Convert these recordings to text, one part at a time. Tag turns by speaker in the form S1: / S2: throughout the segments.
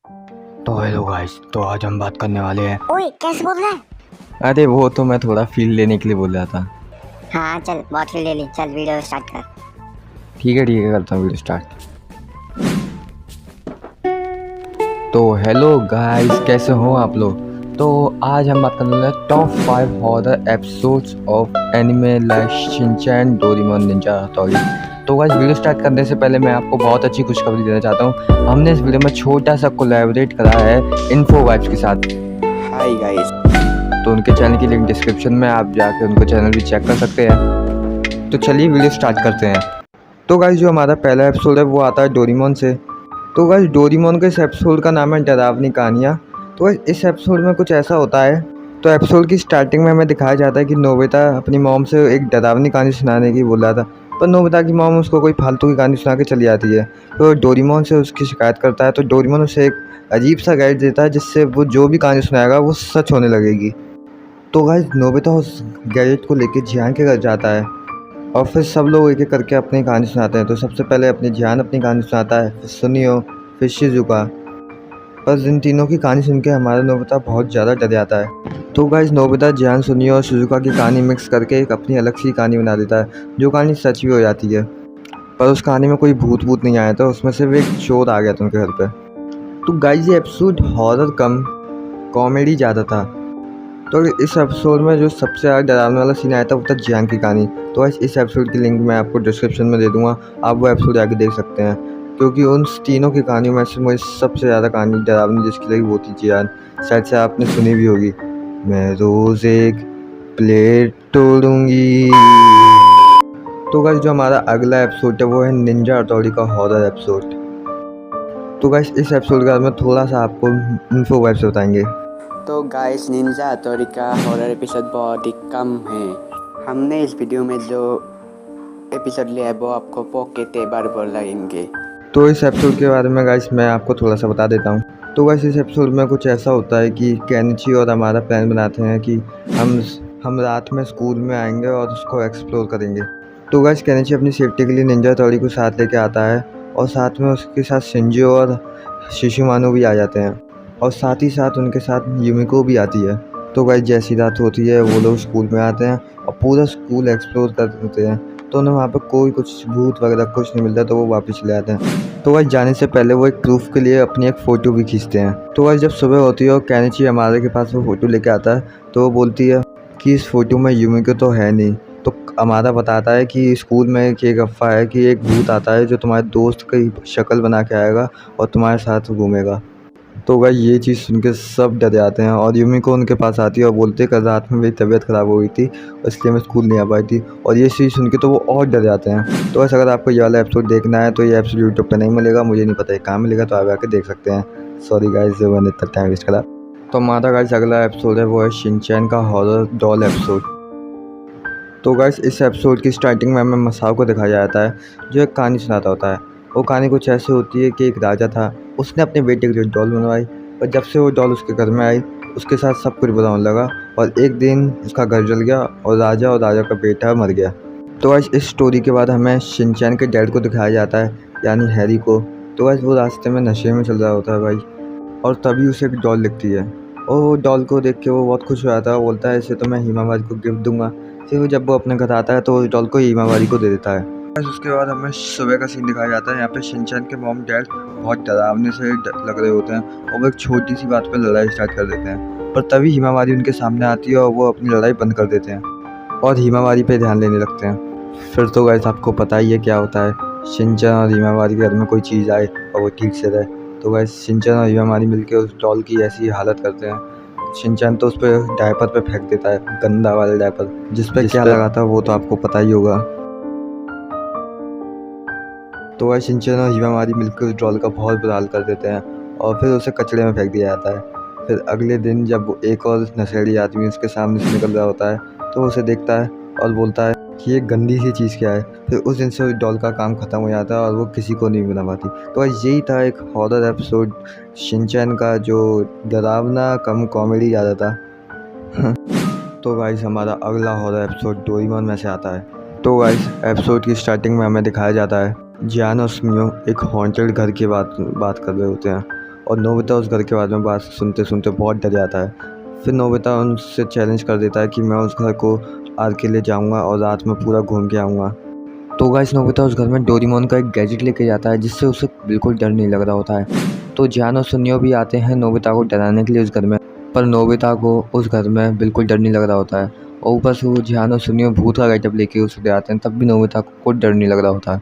S1: तो hello guys, तो आज हम बात करने वाले हैं।
S2: ओए कैसे बोल रहा है?
S1: अरे वो तो मैं थोड़ा फील लेने के लिए बोल रहा था।
S2: हाँ चल बहुत फील ले ली, चल वीडियो स्टार्ट कर।
S1: ठीक है करता हूँ वीडियो स्टार्ट। तो हेलो गाइस, कैसे हो आप लोग। तो आज हम बात करने वाले हैं top 5 horror episodes of anime like Shinchan, Doraemon, Ninja हथौड़ी। तो गाइस वीडियो स्टार्ट करने से पहले मैं आपको बहुत अच्छी खुशखबरी देना चाहता हूँ। हमने इस वीडियो में छोटा सा कोलैबोरेट करा है इन्फो वाइब्स के साथ।
S3: Hi guys.
S1: तो उनके चैनल की लिंक डिस्क्रिप्शन में, आप जाके उनको चैनल भी चेक कर सकते हैं। तो चलिए वीडियो स्टार्ट करते हैं। तो गाइस जो हमारा पहला एपिसोड है वो आता है डोरेमोन से। तो गाइस डोरेमोन के इस एपिसोड का नाम है डरावनी कहानियाँ। तो गाइस इस एपिसोड में कुछ ऐसा होता है। तो एपिसोड की स्टार्टिंग में हमें दिखाया जाता है कि नोबिता अपनी मॉम से एक डरावनी कहानी सुनाने की बोल रहा था, पर नोबिता की मॉम उसको कोई फालतू की कहानी सुना के चली जाती है। तो डोरेमोन से उसकी शिकायत करता है, तो डोरेमोन उसे एक अजीब सा गाइड देता है जिससे वो जो भी कहानी सुनाएगा वो सच होने लगेगी। तो गाइस नोबिता उस गैजेट को लेके जियान के घर जाता है और फिर सब लोग एक एक करके अपनी कहानी सुनाते हैं। तो सबसे पहले अपनी जियान अपनी कहानी सुनाता है, फिर सुनियो, फिर शिजुका। बस इन तीनों की कहानी सुन के हमारा नोबिता बहुत ज़्यादा डर जाता है। तो गाइस नोबिता जियान, सुनियो और शिजुका की कहानी मिक्स करके एक अपनी अलग सी कहानी बना देता है, जो कहानी सच भी हो जाती है। पर उस कहानी में कोई भूत नहीं आया था, उसमें सिर्फ एक चोर आ गया था उनके घर पे। तो गाइस ये एपिसोड हॉरर कम कॉमेडी ज़्यादा था। तो इस एपिसोड में जो सबसे ज़्यादा डरावने वाला सीन आया था वो था जियान की कहानी। तो गाइस इस एपिसोड की लिंक मैं आपको डिस्क्रिप्शन में दे दूंगा, आप वो एपिसोड आके देख सकते हैं। क्योंकि उन तीनों की कहानियों में से मुझे सबसे ज़्यादा कहानी डरावनी जिसकी लगी वो थी जियान। शायद से आपने सुनी भी होगी, मैं रोज़ एक प्लेट तोड़ूंगी। तो गाइस जो हमारा अगला एपिसोड है वो है निंजा हथौड़ी का हॉरर एपिसोड। तो गाइस इस एपिसोड के बारे में थोड़ा सा आपको इन्फो वाइब से बताएंगे।
S3: तो गाइस निंजा हथौड़ी का हॉरर एपिसोड बहुत ही कम है। हमने इस वीडियो में जो एपिसोड लिया है वो आपको पोके तेबार बोल लगेंगे।
S1: तो इस एपिसोड के बारे में गाइस मैं आपको थोड़ा सा बता देता हूँ। तो गाइस इस एपिसोड में कुछ ऐसा होता है कि केनिची और हमारा प्लान बनाते हैं कि हम रात में स्कूल में आएंगे और उसको एक्सप्लोर करेंगे। तो गाइस केनिची अपनी सेफ्टी के लिए निंजा हथौड़ी को साथ लेके आता है और साथ में उसके साथ शिंजो और शिशुमानु भी आ जाते हैं और साथ ही साथ उनके साथ युमिको भी आती है। तो गाइस जैसी रात होती है वो लोग स्कूल में आते हैं और पूरा स्कूल एक्सप्लोर करते हैं। तो उन्हें वहाँ पर कोई कुछ भूत वगैरह कुछ नहीं मिलता, तो वो वापस चले आते हैं। तो गाइस जाने से पहले वो एक प्रूफ के लिए अपनी एक फ़ोटो भी खींचते हैं। तो गाइस जब सुबह होती है और केनिची हमारे के पास वो फ़ोटो लेके आता है, तो वो बोलती है कि इस फ़ोटो में युमिको तो है नहीं। तो हमारा बताता है कि स्कूल में एक अफ़वाह है कि एक भूत आता है जो तुम्हारे दोस्त की शक्ल बना के आएगा और तुम्हारे साथ घूमेगा। तो गाइस ये चीज़ सुन के सब डर जाते हैं और युमिको उनके पास आती है और बोलते हैं कल रात में मेरी तबीयत ख़राब हो गई थी इसलिए मैं स्कूल नहीं आ पाई थी। और ये चीज़ सुन के तो वो और डर जाते हैं। तो वैसे अगर आपको ये वाला एपिसोड देखना है तो ये एपिसोड यूट्यूब पे नहीं मिलेगा, मुझे नहीं पता ये कहाँ मिलेगा, तो आप आके देख सकते हैं। सॉरी गाइस जो मैंने इतना टाइम वेस्ट करा। तो हमारा गाइस अगला एपिसोड है वो है शिनचैन का हॉरर डॉल एपिसोड। तो गाइस इस एपिसोड की स्टार्टिंग में हमें मसाओ को दिखाया जाता है जो एक कहानी सुनाता होता है। वो कहानी कुछ ऐसी होती है कि एक राजा था, उसने अपने बेटे के लिए डॉल बनवाई, और जब से वो डॉल उसके घर में आई उसके साथ सब कुछ बुरा होने लगा और एक दिन उसका घर जल गया और राजा का बेटा मर गया। तो गाइस इस स्टोरी के बाद हमें शिनचैन के डैड को दिखाया जाता है, यानी हैरी को। तो गाइस वो रास्ते में नशे में चल रहा होता है भाई, और तभी उसे एक डॉल दिखती है और वो डॉल को देख के वो बहुत खुश हो जाता है। वो बोलता है इसे तो मैं हिमावारी को गिफ्ट दूंगा। फिर जब वो अपने घर आता है तो उस डॉल को हिमावारी को दे देता है। बस उसके बाद हमें सुबह का सीन दिखाया जाता है। यहाँ पे शिनचैन के मॉम डैड बहुत डरावने से लग रहे होते हैं और वो एक छोटी सी बात पर लड़ाई स्टार्ट कर देते हैं, पर तभी हिमावारी उनके सामने आती है और वो अपनी लड़ाई बंद कर देते हैं और हिमावारी पे ध्यान देने लगते हैं। फिर तो गाइस आपको पता ही है क्या होता है, शिनचैन और हिमावारी के घर में कोई चीज़ आए और वो ठीक से रहे। तो गाइस शिनचैन और हिमावारी मिलकर उस डॉल की ऐसी हालत करते हैं। शिनचैन तो उस पर डायपर पे फेंक देता है, गंदा वाला डायपर, जिस पे क्या लगा था वो तो आपको पता ही होगा। तो वह शिनचैन और हिमावारी मिलकर उस डॉल का बहुत बुरा हाल कर देते हैं और फिर उसे कचड़े में फेंक दिया जाता है। फिर अगले दिन जब वो एक और नशेड़ी आदमी उसके सामने से निकल रहा होता है तो उसे देखता है और बोलता है कि ये गंदी सी चीज़ क्या है। फिर उस दिन से उस डॉल का काम ख़त्म हो जाता है और वो किसी को नहीं बना पाती। तो यही था एक हॉरर एपिसोड शिनचैन का, जो डरावना कम कॉमेडी ज़्यादा था। तो गाइस हमारा अगला हॉरर एपिसोड डोरेमोन में से आता है। तो गाइस एपिसोड की स्टार्टिंग में हमें दिखाया जाता है जियान और सुनियो एक हॉन्टेड घर की बात कर रहे होते हैं और नोबिता उस घर के बारे में बात सुनते सुनते बहुत डर जाता है। फिर नोबिता उनसे चैलेंज कर देता है कि मैं उस घर को आज के लिए जाऊंगा और रात में पूरा घूम के आऊँगा। तो गाइस नोबिता उस घर में डोरेमोन का एक गैजेट लेके जाता है जिससे उसे बिल्कुल डर नहीं लग रहा होता है। तो जियान और सुनियो भी आते हैं नोबिता को डराने के लिए उस घर में, पर नोबिता को उस घर में बिल्कुल डर नहीं लग रहा होता है। और ऊपर से वो जियान और सुनियो भूत का गेटअप लेके उसे डराते हैं, तब भी नोबिता को कोई डर नहीं लग रहा होता है।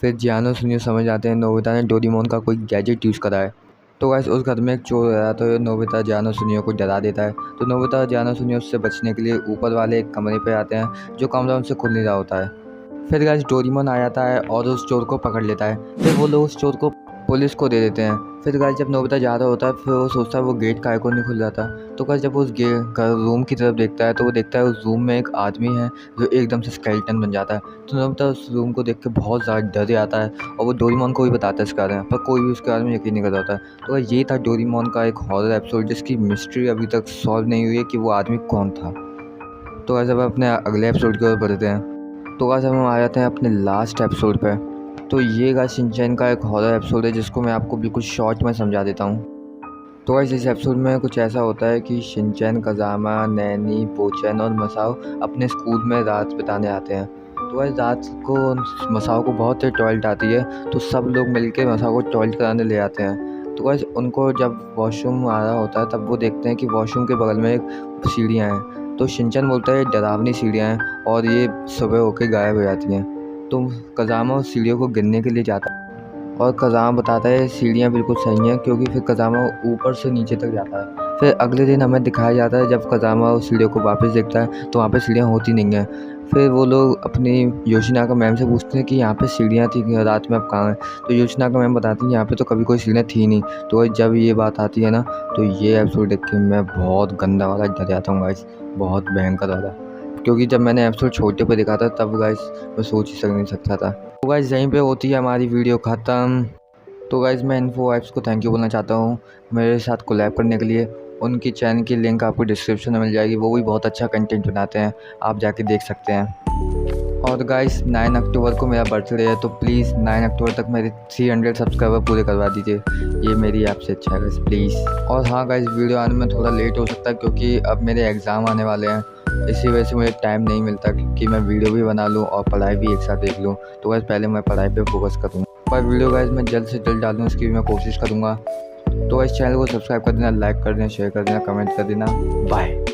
S1: फिर जियान और सुनियो समझ जाते हैं नोबिता ने डोरेमोन का कोई गैजेट यूज़ करा है। तो गाइस उस घर में एक चोर आया तो नोबिता जियान और सुनियो को डरा देता है। तो नोबिता और जियान और सुनियो उससे बचने के लिए ऊपर वाले एक कमरे पे आते हैं जो कमरा उनसे खुल नहीं रहा होता है। फिर गाइस डोरेमोन आ जाता है और उस चोर को पकड़ लेता है। फिर वो लोग उस चोर को पुलिस को दे देते हैं। फिर गाइस जब नोबिता जा रहा होता है फिर वो सोचता है वो गेट काहे को नहीं खुल जाता। तो गाइस जब वो उस रूम की तरफ देखता है तो वो देखता है उस रूम में एक आदमी है जो एकदम से स्केलेटन बन जाता है। तो नोबिता उस रूम को देख के बहुत ज़्यादा डर जाता है और वो डोरेमोन को भी बताता है इसके बारे में, पर कोई भी उसके बारे में यकीन नहीं कर होता है। तो गाइस ये था डोरेमोन का एक हॉरर एपिसोड जिसकी मिस्ट्री अभी तक सॉल्व नहीं हुई है कि वो आदमी कौन था। तो गाइस अब अपने अगले एपिसोड की ओर बढ़ते हैं। तो गाइस हम आ जाते हैं अपने लास्ट एपिसोड पे। तो ये गाइस शिनचैन का एक हॉरर एपिसोड है जिसको मैं आपको बिल्कुल शॉर्ट में समझा देता हूँ। तो गाइस इस एपिसोड में कुछ ऐसा होता है कि शिनचैन, कज़ामा, नैनी, पोचैन और मसाओ अपने स्कूल में रात बिताने आते हैं। तो गाइस रात को मसाओ को बहुत तेज टॉयलेट आती है तो सब लोग मिलकर मसाओ को टॉयलेट कराने ले आते हैं। तो गाइस उनको जब वॉशरूम आ रहा होता है तब वो देखते हैं कि वॉशरूम के बगल में एक सीढ़ियाँ हैं। तो शिनचैन बोलता है ये डरावनी सीढ़ियाँ हैं और ये सुबह होकर गायब हो जाती हैं। तो कज़ामा उस सीढ़ियों को गिनने के लिए जाता है और कज़ामा बताता है सीढ़ियाँ बिल्कुल सही हैं, क्योंकि फिर कज़ामा ऊपर से नीचे तक जाता है। फिर अगले दिन हमें दिखाया जाता है जब कज़ामा उस सीढ़ियों को वापस देखता है तो वहाँ पे सीढ़ियाँ होती नहीं हैं। फिर वो लोग अपनी योशिनाका मैम से पूछते हैं कि यहाँ पे सीढ़ियाँ थी रात में अब कहाँ हैं। तो योशिनाका मैम बताती हैं यहाँ पे तो कभी कोई सीढ़ियाँ थी नहीं। तो जब ये बात आती है ना तो ये एपिसोड देख के मैं बहुत गंदा वाला डर जाता हूँ गाइस, बहुत भयंकर वाला, क्योंकि जब मैंने एपिसोड छोटे पे देखा था तब गाइस मैं सोच ही नहीं सकता था। तो गाइस यहीं पे होती है हमारी वीडियो ख़त्म। तो गाइस मैं इन्फो वाइब्स को थैंक यू बोलना चाहता हूँ मेरे साथ कोलैब करने के लिए। उनकी चैनल की लिंक आपको डिस्क्रिप्शन में मिल जाएगी, वो भी बहुत अच्छा कंटेंट बनाते हैं, आप जाके देख सकते हैं। और गाइस 9 अक्टूबर को मेरा बर्थडे है तो प्लीज़ 9 अक्टूबर तक मेरे 300 सब्सक्राइबर पूरे करवा दीजिए, ये मेरी आपसे इच्छा है गाइस प्लीज़। और हाँ गाइस वीडियो आने में थोड़ा लेट हो सकता है क्योंकि अब मेरे एग्ज़ाम आने वाले हैं, इसी वजह से मुझे टाइम नहीं मिलता कि मैं वीडियो भी बना लूँ और पढ़ाई भी एक साथ देख लूँ। तो गाइस पहले मैं पढ़ाई पे फोकस करूँगा, पर वीडियो गाइस मैं जल्द से जल्द डालूँ इसकी भी मैं कोशिश करूँगा। तो इस चैनल को सब्सक्राइब कर देना, लाइक कर देना, शेयर कर देना, कमेंट कर देना। बाय।